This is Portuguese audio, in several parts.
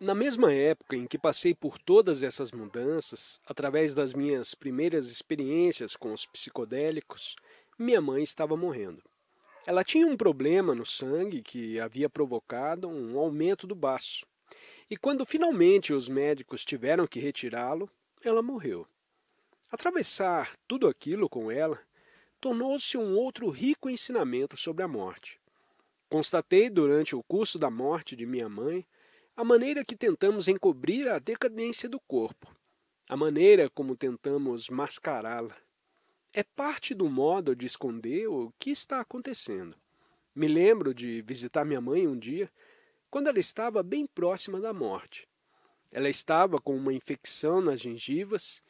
Na mesma época em que passei por todas essas mudanças, através das minhas primeiras experiências com os psicodélicos, minha mãe estava morrendo. Ela tinha um problema no sangue que havia provocado um aumento do baço, e quando finalmente os médicos tiveram que retirá-lo, ela morreu. Atravessar tudo aquilo com ela tornou-se um outro rico ensinamento sobre a morte. Constatei durante o curso da morte de minha mãe a maneira que tentamos encobrir a decadência do corpo, a maneira como tentamos mascará-la. É parte do modo de esconder o que está acontecendo. Me lembro de visitar minha mãe um dia, quando ela estava bem próxima da morte. Ela estava com uma infecção nas gengivas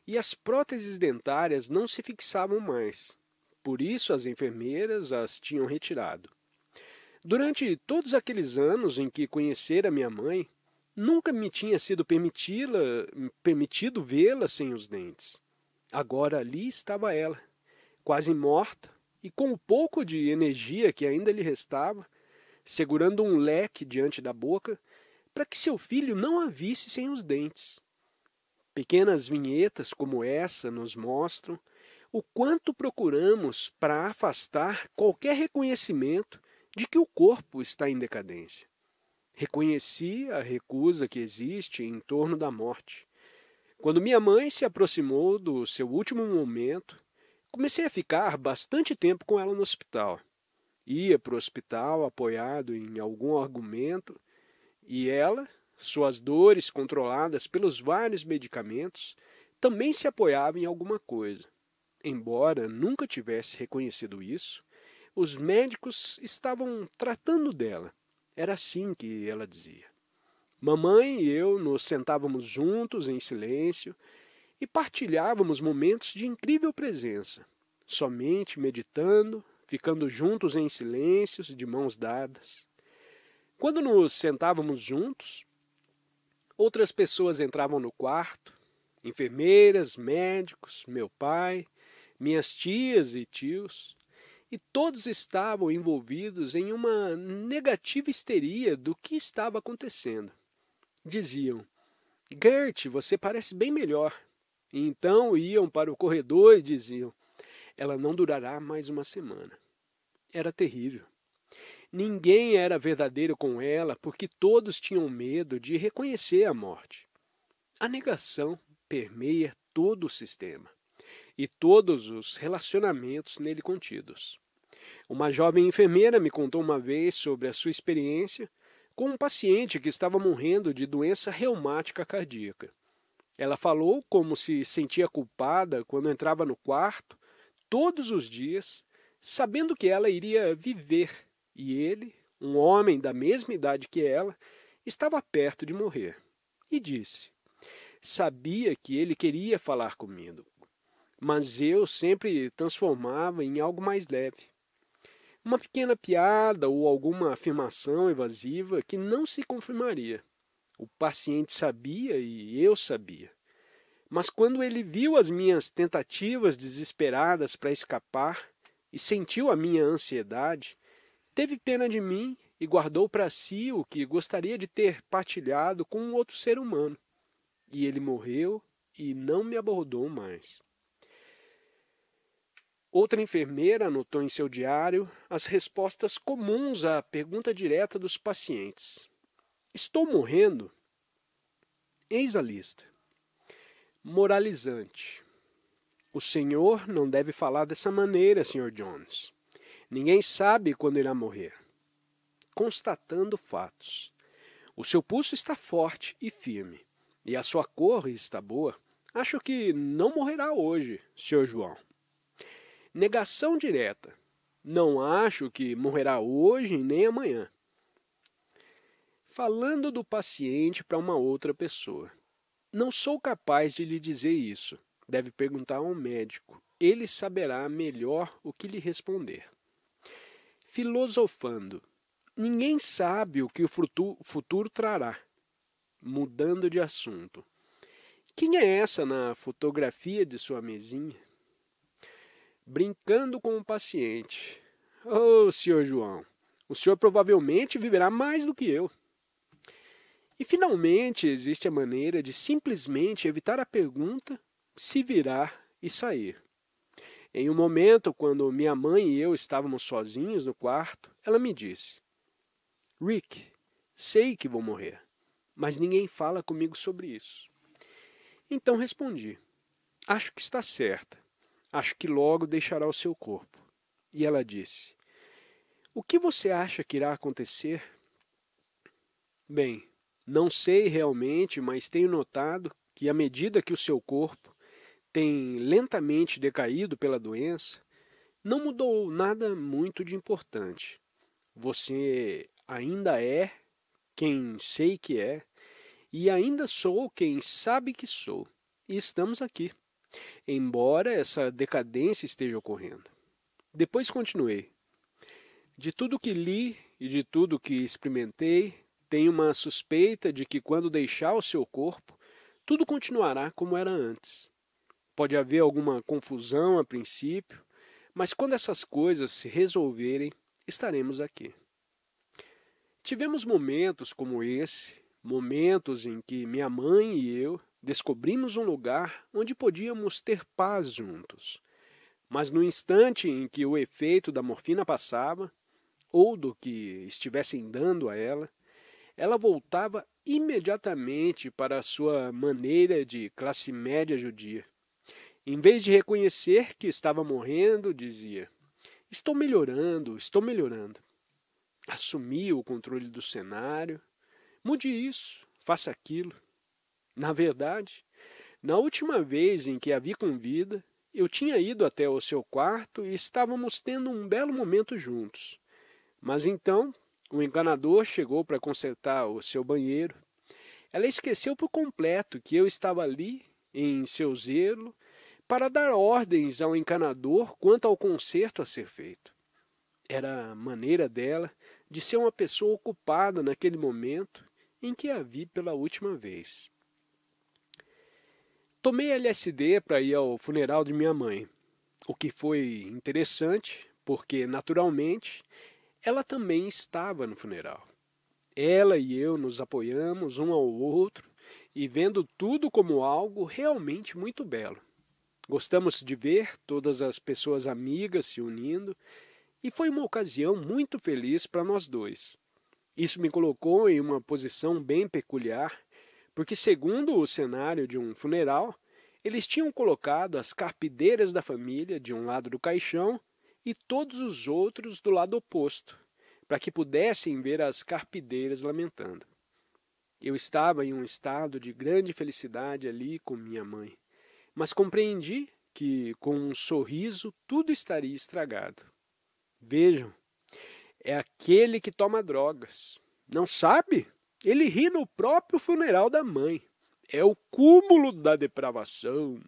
e as próteses dentárias não se fixavam mais. Por isso as enfermeiras as tinham retirado. Durante todos aqueles anos em que conhecera minha mãe, nunca me tinha sido permitido vê-la sem os dentes. Agora ali estava ela, quase morta e com o pouco de energia que ainda lhe restava, segurando um leque diante da boca para que seu filho não a visse sem os dentes. Pequenas vinhetas como essa nos mostram o quanto procuramos para afastar qualquer reconhecimento de que o corpo está em decadência. Reconheci a recusa que existe em torno da morte. Quando minha mãe se aproximou do seu último momento, comecei a ficar bastante tempo com ela no hospital. Ia para o hospital apoiado em algum argumento e ela, suas dores controladas pelos vários medicamentos, também se apoiava em alguma coisa. Embora nunca tivesse reconhecido isso, os médicos estavam tratando dela. Era assim que ela dizia. Mamãe e eu nos sentávamos juntos em silêncio e partilhávamos momentos de incrível presença, somente meditando, ficando juntos em silêncios, de mãos dadas. Quando nos sentávamos juntos, outras pessoas entravam no quarto, enfermeiras, médicos, meu pai, minhas tias e tios, e todos estavam envolvidos em uma negativa histeria do que estava acontecendo. Diziam: Gert, você parece bem melhor. E então iam para o corredor e diziam: ela não durará mais uma semana. Era terrível. Ninguém era verdadeiro com ela porque todos tinham medo de reconhecer a morte. A negação permeia todo o sistema e todos os relacionamentos nele contidos. Uma jovem enfermeira me contou uma vez sobre a sua experiência com um paciente que estava morrendo de doença reumática cardíaca. Ela falou como se sentia culpada quando entrava no quarto, todos os dias, sabendo que ela iria viver e ele, um homem da mesma idade que ela, estava perto de morrer. E disse: sabia que ele queria falar comigo, mas eu sempre transformava em algo mais leve. Uma pequena piada ou alguma afirmação evasiva que não se confirmaria. O paciente sabia e eu sabia. Mas quando ele viu as minhas tentativas desesperadas para escapar e sentiu a minha ansiedade, teve pena de mim e guardou para si o que gostaria de ter partilhado com um outro ser humano. E ele morreu e não me abordou mais. Outra enfermeira anotou em seu diário as respostas comuns à pergunta direta dos pacientes. Estou morrendo? Eis a lista. Moralizante. O senhor não deve falar dessa maneira, Sr. Jones. Ninguém sabe quando irá morrer. Constatando fatos. O seu pulso está forte e firme, e a sua cor está boa. Acho que não morrerá hoje, Sr. João. Negação direta. Não acho que morrerá hoje nem amanhã. Falando do paciente para uma outra pessoa. Não sou capaz de lhe dizer isso. Deve perguntar ao médico. Ele saberá melhor o que lhe responder. Filosofando. Ninguém sabe o que o futuro trará. Mudando de assunto. Quem é essa na fotografia de sua mesinha? Brincando com o paciente. Oh, Sr. João, o senhor provavelmente viverá mais do que eu. E finalmente existe a maneira de simplesmente evitar a pergunta, se virar e sair. Em um momento, quando minha mãe e eu estávamos sozinhos no quarto, ela me disse: Rick, sei que vou morrer, mas ninguém fala comigo sobre isso. Então respondi: Acho que está certa. Acho que logo deixará o seu corpo. E ela disse: O que você acha que irá acontecer? Bem, não sei realmente, mas tenho notado que à medida que o seu corpo tem lentamente decaído pela doença, não mudou nada muito de importante. Você ainda é quem sei que é, e ainda sou quem sabe que sou. E estamos aqui, embora essa decadência esteja ocorrendo. Depois continuei. De tudo que li e de tudo que experimentei, tenho uma suspeita de que quando deixar o seu corpo, tudo continuará como era antes. Pode haver alguma confusão a princípio, mas quando essas coisas se resolverem, estaremos aqui. Tivemos momentos como esse, momentos em que minha mãe e eu descobrimos um lugar onde podíamos ter paz juntos. Mas no instante em que o efeito da morfina passava, ou do que estivessem dando a ela voltava imediatamente para a sua maneira de classe média judia. Em vez de reconhecer que estava morrendo, dizia: Estou melhorando, estou melhorando. Assumia o controle do cenário. Mude isso, faça aquilo. Na verdade, na última vez em que a vi com vida, eu tinha ido até o seu quarto e estávamos tendo um belo momento juntos. Mas então, o encanador chegou para consertar o seu banheiro. Ela esqueceu por completo que eu estava ali, em seu zelo, para dar ordens ao encanador quanto ao conserto a ser feito. Era a maneira dela de ser uma pessoa ocupada naquele momento em que a vi pela última vez. Tomei LSD para ir ao funeral de minha mãe, o que foi interessante, porque, naturalmente, ela também estava no funeral. Ela e eu nos apoiamos um ao outro e vendo tudo como algo realmente muito belo. Gostamos de ver todas as pessoas amigas se unindo e foi uma ocasião muito feliz para nós dois. Isso me colocou em uma posição bem peculiar, porque, segundo o cenário de um funeral, eles tinham colocado as carpideiras da família de um lado do caixão e todos os outros do lado oposto, para que pudessem ver as carpideiras lamentando. Eu estava em um estado de grande felicidade ali com minha mãe, mas compreendi que, com um sorriso, tudo estaria estragado. Vejam, é aquele que toma drogas. Não sabe? Ele ri no próprio funeral da mãe. É o cúmulo da depravação.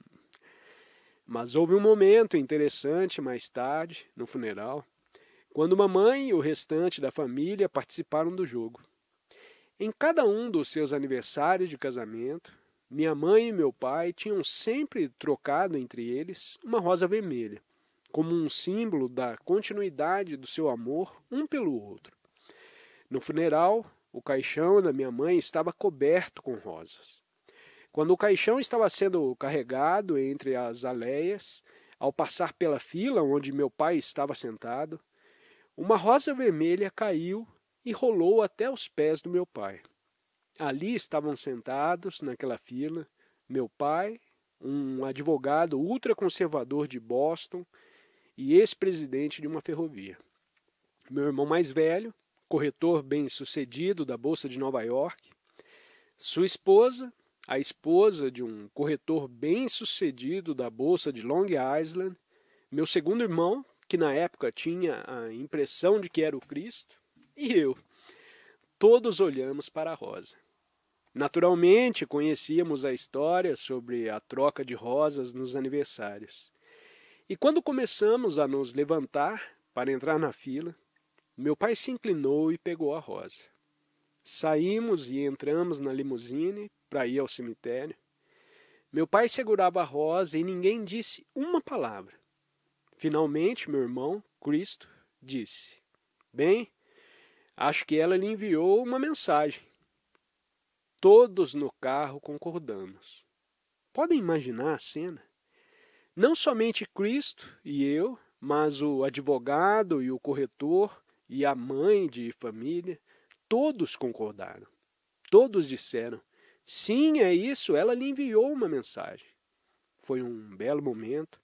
Mas houve um momento interessante mais tarde, no funeral, quando mamãe e o restante da família participaram do jogo. Em cada um dos seus aniversários de casamento, minha mãe e meu pai tinham sempre trocado entre eles uma rosa vermelha, como um símbolo da continuidade do seu amor um pelo outro. No funeral, o caixão da minha mãe estava coberto com rosas. Quando o caixão estava sendo carregado entre as aleias, ao passar pela fila onde meu pai estava sentado, uma rosa vermelha caiu e rolou até os pés do meu pai. Ali estavam sentados, naquela fila, meu pai, um advogado ultraconservador de Boston e ex-presidente de uma ferrovia. Meu irmão mais velho, corretor bem-sucedido da Bolsa de Nova York, sua esposa, a esposa de um corretor bem-sucedido da Bolsa de Long Island, meu segundo irmão, que na época tinha a impressão de que era o Cristo, e eu. Todos olhamos para a rosa. Naturalmente, conhecíamos a história sobre a troca de rosas nos aniversários. E quando começamos a nos levantar para entrar na fila, meu pai se inclinou e pegou a rosa. Saímos e entramos na limusine para ir ao cemitério. Meu pai segurava a rosa e ninguém disse uma palavra. Finalmente, meu irmão, Cristo, disse: Bem, acho que ela lhe enviou uma mensagem. Todos no carro concordamos. Podem imaginar a cena? Não somente Cristo e eu, mas o advogado e o corretor e a mãe de família, todos concordaram. Todos disseram: sim, é isso, ela lhe enviou uma mensagem. Foi um belo momento,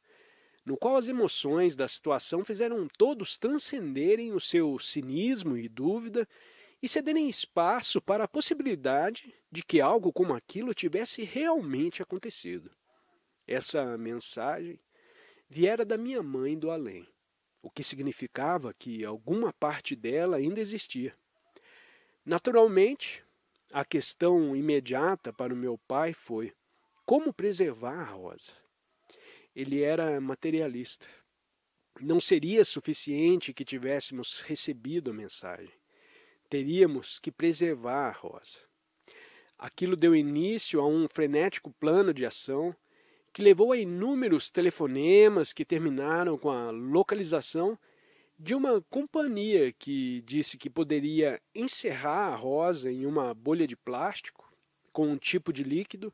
no qual as emoções da situação fizeram todos transcenderem o seu cinismo e dúvida e cederem espaço para a possibilidade de que algo como aquilo tivesse realmente acontecido. Essa mensagem viera da minha mãe do além, o que significava que alguma parte dela ainda existia. Naturalmente, a questão imediata para o meu pai foi: como preservar a Rosa? Ele era materialista. Não seria suficiente que tivéssemos recebido a mensagem. Teríamos que preservar a Rosa. Aquilo deu início a um frenético plano de ação que levou a inúmeros telefonemas que terminaram com a localização de uma companhia que disse que poderia encerrar a Rosa em uma bolha de plástico com um tipo de líquido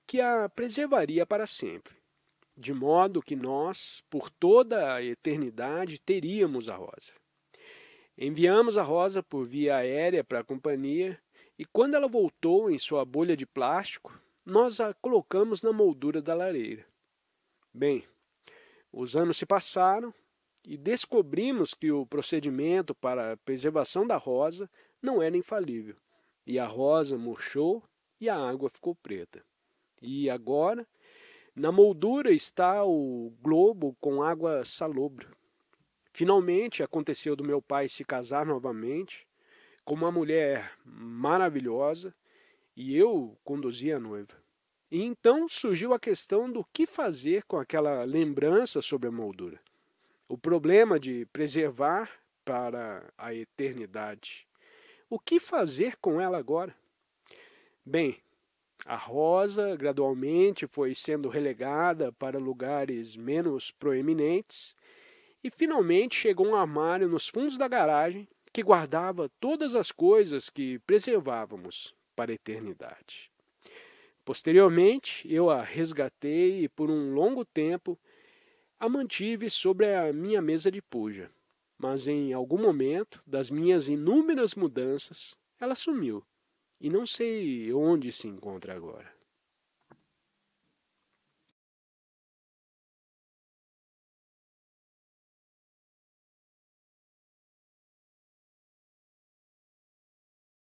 que a preservaria para sempre, de modo que nós, por toda a eternidade, teríamos a Rosa. Enviamos a Rosa por via aérea para a companhia e quando ela voltou em sua bolha de plástico, nós a colocamos na moldura da lareira. Bem, os anos se passaram e descobrimos que o procedimento para a preservação da rosa não era infalível, e a rosa murchou e a água ficou preta. E agora, na moldura está o globo com água salobra. Finalmente aconteceu do meu pai se casar novamente com uma mulher maravilhosa e eu conduzi a noiva. E então surgiu a questão do que fazer com aquela lembrança sobre a moldura. O problema de preservar para a eternidade. O que fazer com ela agora? Bem, a rosa gradualmente foi sendo relegada para lugares menos proeminentes e finalmente chegou um armário nos fundos da garagem que guardava todas as coisas que preservávamos para a eternidade. Posteriormente, eu a resgatei e por um longo tempo a mantive sobre a minha mesa de puja. Mas em algum momento das minhas inúmeras mudanças, ela sumiu e não sei onde se encontra agora.